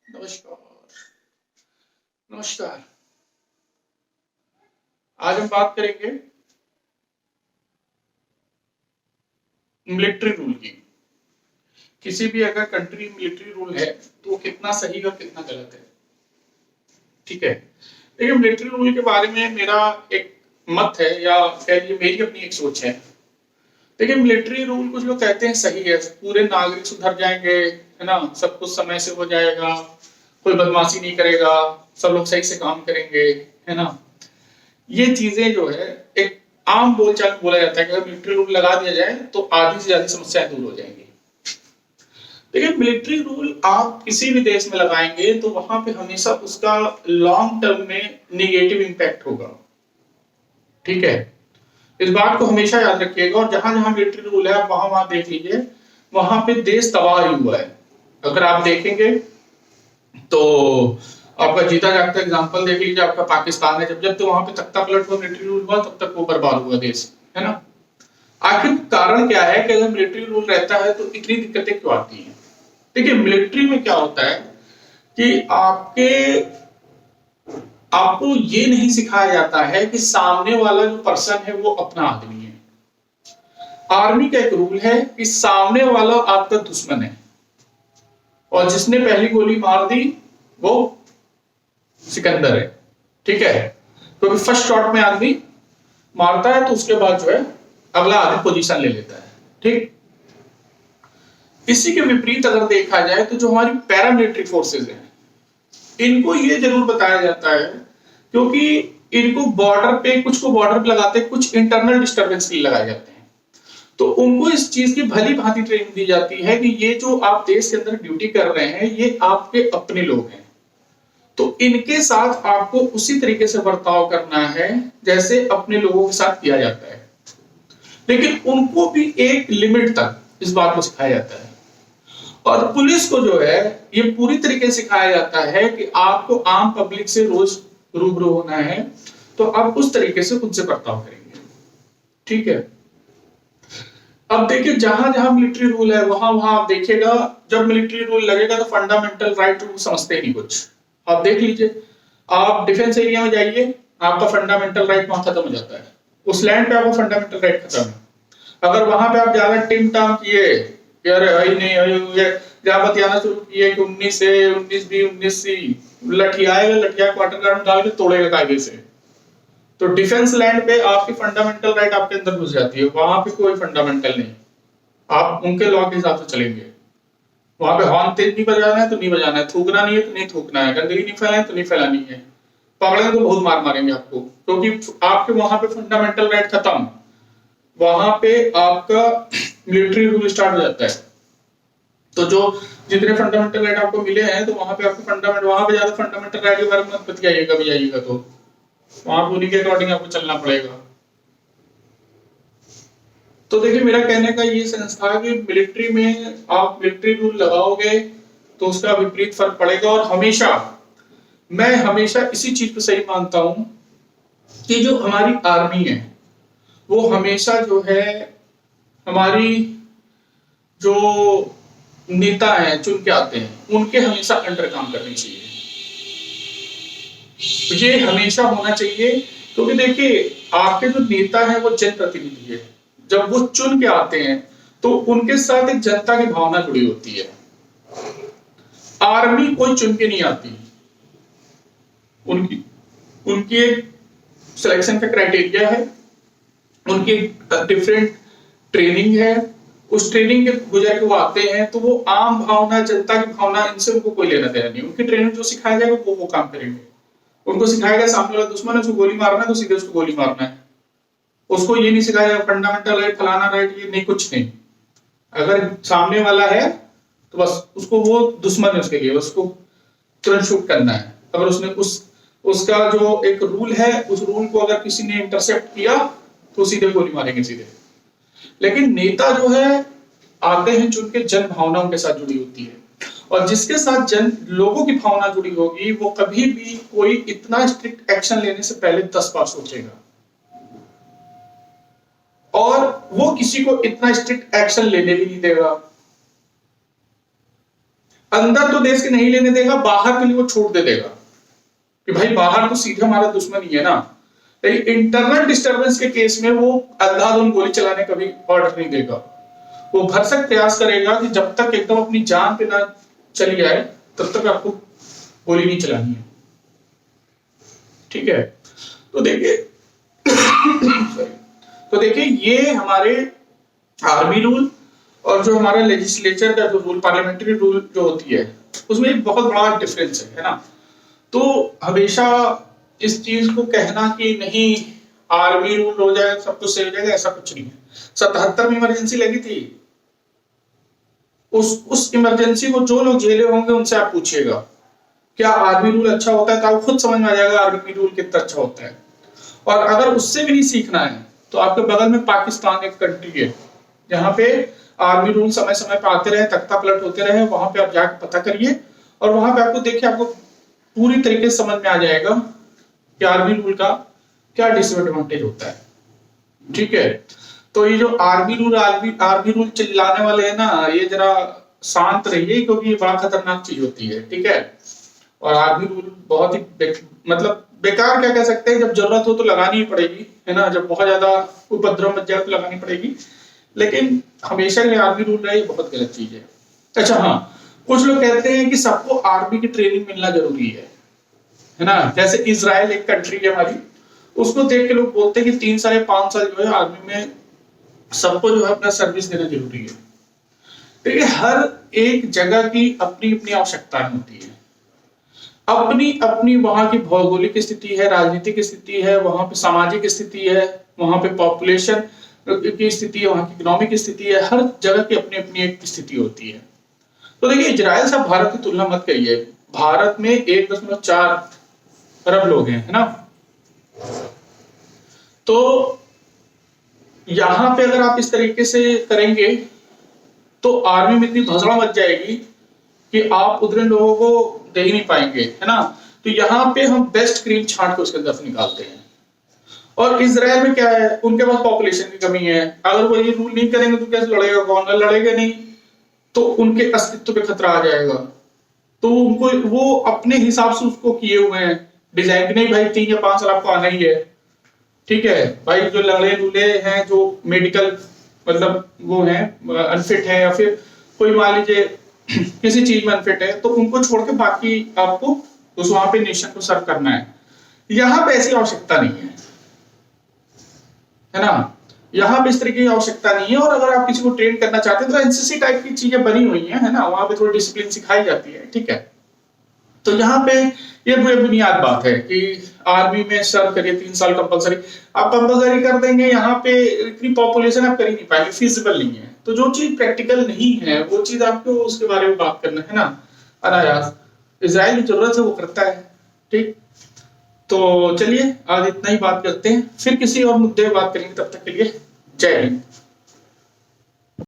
नमस्कार। नमस्कार। आज हम बात करेंगे मिलिट्री रूल की। किसी भी अगर कंट्री मिलिट्री रूल है तो वो कितना सही और कितना गलत है। ठीक है, देखिए मिलिट्री रूल के बारे में मेरा एक मत है या कह लीजिए मेरी अपनी एक सोच है। देखिए मिलिट्री रूल कुछ लोग कहते हैं सही है, पूरे नागरिक सुधर जाएंगे, है ना, सब कुछ समय से हो जाएगा, कोई बदमाशी नहीं करेगा, सब लोग सही से काम करेंगे, है ना। ये चीजें जो है एक आम बोलचाल में बोला जाता है कि अगर मिलिट्री रूल लगा दिया जाए तो आधी से ज्यादा समस्याएं दूर हो जाएंगी। देखिए मिलिट्री रूल आप किसी भी देश में लगाएंगे तो वहां पे हमेशा उसका लॉन्ग टर्म में निगेटिव इंपैक्ट होगा। ठीक है, इस बात को हमेशा याद रखिएगा। और जहां जहां मिलिट्री रूल है आप वहां वहां देख लीजिए, वहां पे देश तबाह ही हुआ है। अगर आप देखेंगे तो आपका जीता जागता एग्जांपल देख लीजिए, आपका पाकिस्तान है। जब जब तो वहां पे तख्ता पलट हुआ, मिलिट्री रूल हुआ, तब तक वो बर्बाद हुआ देश, है ना। आखिर कारण क्या है कि अगर मिलिट्री रूल रहता है तो इतनी दिक्कतें क्यों आती हैं। देखिए मिलिट्री में क्या होता है कि आपको ये नहीं सिखाया जाता है कि सामने वाला जो पर्सन है वो अपना आदमी है। आर्मी का एक रूल है कि सामने वाला आपका दुश्मन है और जिसने पहली गोली मार दी वो सिकंदर है। ठीक है, क्योंकि फर्स्ट शॉट में आदमी मारता है तो उसके बाद जो है अगला आदमी पोजीशन ले लेता है। ठीक, इसी के विपरीत अगर देखा जाए तो जो हमारी पैरामिलिट्री फोर्सेस हैं इनको ये जरूर बताया जाता है, क्योंकि इनको बॉर्डर पे, कुछ को बॉर्डर पे लगाते हैं, कुछ इंटरनल डिस्टर्बेंस के लिए लगाए जाते हैं। तो उनको इस चीज की भली भांति ट्रेनिंग दी जाती है कि ये जो आप देश के अंदर ड्यूटी कर रहे हैं ये आपके अपने लोग हैं, तो इनके साथ आपको उसी तरीके से बर्ताव करना है जैसे अपने लोगों के साथ किया जाता है। लेकिन उनको भी एक लिमिट तक इस बात को सिखाया जाता है। और पुलिस को जो है ये पूरी तरीके से सिखाया जाता है कि आपको आम पब्लिक से रोज रूबरू होना है, तो आप उस तरीके से उनसे बर्ताव करेंगे। ठीक है, अब देखिए जहां जहां मिलिट्री रूल है वहां वहां आप देखिएगा, जब मिलिट्री रूल लगेगा तो फंडामेंटल राइट रूल समझते ही नहीं कुछ। आप देख लीजिए, आप डिफेंस एरिया में जाइए, आपका फंडामेंटल राइट वहां खत्म हो जाता है, उस लैंड पे आपका फंडामेंटल राइट खत्म है। अगर वहां पे आप ज्यादा टिम टाम किए, यार नहीं क्या बतियाना शुरू किए कि 19 से 19 बी 19 सी, लठियाएगा, लठिया क्वार्टर गार्ड डाल के तोड़ेगा कायदे से, तो डिफेंस लैंड पे आपकी फंडामेंटल राइट आपके अंदर घुस जाती है। वहां पे कोई फंडामेंटल नहीं, आप उनके लॉ के हिसाब से चलेंगे। वहां पे हॉर्न तेज नहीं बजाना है तो नहीं बजाना है, थूकना नहीं है तो नहीं थूकना है, गंदगी नहीं फैलानी तो नहीं फैलानी है। पकड़ेंगे तो बहुत मार मारेंगे आपको, क्योंकि आपके वहां पे फंडामेंटल राइट खत्म, वहां पे आपका मिलिट्री रूल स्टार्ट हो जाता है। तो जो जितने फंडामेंटल राइट आपको मिले हैं तो वहां पे आपको वहां पे ज्यादा फंडामेंटल राइट के बारे में मत बतियाइएगा भी जाइएगा तो वहां पूरी के अकॉर्डिंग आपको चलना पड़ेगा। तो देखिए मेरा कहने का ये सेंस था कि मिलिट्री में आप मिलिट्री रूल लगाओगे तो उसका विपरीत फर्क पड़ेगा। और हमेशा मैं हमेशा इसी चीज पे सही मानता हूं कि जो हमारी आर्मी है वो हमेशा जो है हमारी जो नेता हैं चुन के आते हैं उनके हमेशा अंडर काम करनी चाहिए। तो ये हमेशा होना चाहिए, क्योंकि देखिए आपके जो नेता है वो जनप्रतिनिधि है, जब वो चुन के आते हैं तो उनके साथ एक जनता की भावना जुड़ी होती है। आर्मी कोई चुन के नहीं आती, उनकी उनकी एक सिलेक्शन का क्राइटेरिया है, उनकी डिफरेंट ट्रेनिंग है, उस ट्रेनिंग के गुजर के वो आते हैं, तो वो आम भावना, जनता की भावना, इनसे उनको कोई लेना देना नहीं। उनकी ट्रेनिंग जो सिखाया जाएगा वो काम करेंगे। उनको सिखाया गया सामने वाला दुश्मन है, उसको गोली मारना है तो सीधे उसको गोली मारना है। उसको ये नहीं सिखाया जाएगा फंडामेंटल राइट फलाना राइट, ये नहीं, कुछ नहीं। अगर सामने वाला है तो बस उसको, वो दुश्मन है उसके लिए, उसको तुरंत शूट करना है। अगर उसने उसका जो एक रूल है उस रूल को अगर किसी ने इंटरसेप्ट किया तो सीधे गोली मारेंगे सीधे। लेकिन नेता जो है आते हैं चुन के, जन भावना उनके साथ जुड़ी होती है, और जिसके साथ जन लोगों की भावना जुड़ी होगी वो कभी भी कोई इतना स्ट्रिक्ट एक्शन लेने से पहले 10 बार सोचेगा, और वो किसी को इतना स्ट्रिक्ट एक्शन लेने भी नहीं देगा। अंदर तो देश के नहीं लेने देगा, बाहर के लिए वो छूट दे देगा कि भाई बाहर तो सीधे हमारा दुश्मन ही है ना। लेकिन इंटरनल डिस्टरबेंस के केस में वो अंधाधुंध गोली चलाने का भी ऑर्डर नहीं देगा। वो भरसक प्रयास करेगा कि जब तक एकदम अपनी जान पे ना चली जाए तब तक आपको गोली नहीं चलानी है, ठीक है। तो देखिए तो देखिए ये हमारे आर्मी रूल और जो हमारा लेजिस्लेचर का जो रूल, पार्लियामेंट्री रूल जो होती है, उसमें एक बहुत बड़ा डिफरेंस है ना। तो हमेशा इस चीज को कहना कि नहीं आर्मी रूल हो जाए सब कुछ सही हो जाएगा, ऐसा कुछ नहीं है। 77 में इमरजेंसी लगी थी, उस इमरजेंसी को जो लोग झेले होंगे उनसे आप पूछिएगा क्या आर्मी रूल अच्छा होता है, तो आपको खुद समझ में आ जाएगा आर्मी रूल कितना अच्छा होता है। और अगर उससे भी नहीं सीखना है तो आपके बगल में पाकिस्तान एक कंट्री है जहां पे आर्मी रूल समय समय पे आते रहे, तख्ता पलट होते रहे, वहां पे आप जाके पता करिए और वहां पे आपको देखिए आपको पूरी तरीके से समझ में आ जाएगा कि आर्मी रूल का क्या डिसएडवांटेज होता है, ठीक है। तो ये जो आर्मी रूल चिल्लाने वाले हैं ना, ये जरा शांत रहिए क्योंकि ये बड़ा खतरनाक चीज होती है, ठीक है। और आर्मी रूल बहुत ही मतलब बेकार क्या कह सकते हैं, जब जरूरत हो तो लगानी ही पड़ेगी, है ना, जब बहुत ज्यादा उपद्रव मच जाए तो लगानी पड़ेगी, लेकिन हमेशा के आर्मी रूल रहे ये बहुत गलत चीज है। अच्छा हाँ, कुछ लोग कहते हैं कि सबको आर्मी की ट्रेनिंग मिलना जरूरी है ना। जैसे इजराइल एक कंट्री है हमारी, उसको देख के लोग बोलते हैं कि 3 साल या 5 साल जो है आर्मी में सबको जो है अपना सर्विस देना जरूरी है। देखिए हर एक जगह की अपनी अपनी आवश्यकताएं होती है, अपनी अपनी वहां की भौगोलिक स्थिति है, राजनीतिक स्थिति है, वहां पे सामाजिक स्थिति है, वहां पे पॉपुलेशन की स्थिति है, वहां की इकोनॉमिक स्थिति है, हर जगह की अपनी अपनी एक स्थिति होती है। तो देखिए इजराइल से भारत की तुलना मत करिए, भारत में 1.4 अरब लोग हैं, है ना। तो यहां पे अगर आप इस तरीके से करेंगे तो आर्मी में इतनी भसड़ा मच जाएगी कि आप उतने लोगों को दे ही नहीं पाएंगे, है ना। तो यहाँ पे हम बेस्ट क्रीम छांट के उसके अंदर निकालते हैं। और इजराइल में क्या है, उनके पास पॉपुलेशन की कमी है, अगर वो ये रूल नहीं करेंगे तो कैसे लड़ेगा कौन, लड़ेगा नहीं तो उनके अस्तित्व पे खतरा आ जाएगा। तो उनको वो अपने हिसाब से उसको किए हुए हैं डिजाइन, नहीं भाई 3 या 5 साल आपको आना ही है, ठीक है भाई। जो लड़े लूले हैं, जो मेडिकल मतलब वो है अनफिट है, या फिर कोई मान लीजिए किसी चीज में अनफिट है, तो उनको छोड़ के बाकी आपको उस वहां पे नेशन को सर्व करना है। यहाँ पे ऐसी आवश्यकता नहीं है ना, यहाँ पे इस तरीके की आवश्यकता नहीं है। और अगर आप किसी को ट्रेन करना चाहते हैं तो एनसीसी टाइप की चीजें बनी हुई है ना, वहां पे थोड़ी डिसिप्लिन सिखाई जाती है, ठीक है। तो यहाँ पे ये बुनियाद बात है कि आर्मी में सर्व करिए 3 साल कंपलसरी, आप कंपलसरी कर देंगे, यहाँ पे इतनी पॉपुलेशन आप कर ही नहीं पाएंगे, फिजिबल नहीं है। तो जो चीज प्रैक्टिकल नहीं है वो चीज आपको उसके बारे में बात करना है ना, अनायास इजराइल की जरूरत है वो करता है, ठीक। तो चलिए आज इतना ही बात करते हैं, फिर किसी और मुद्दे पे बात करेंगे, तब तक के लिए जय हिंद।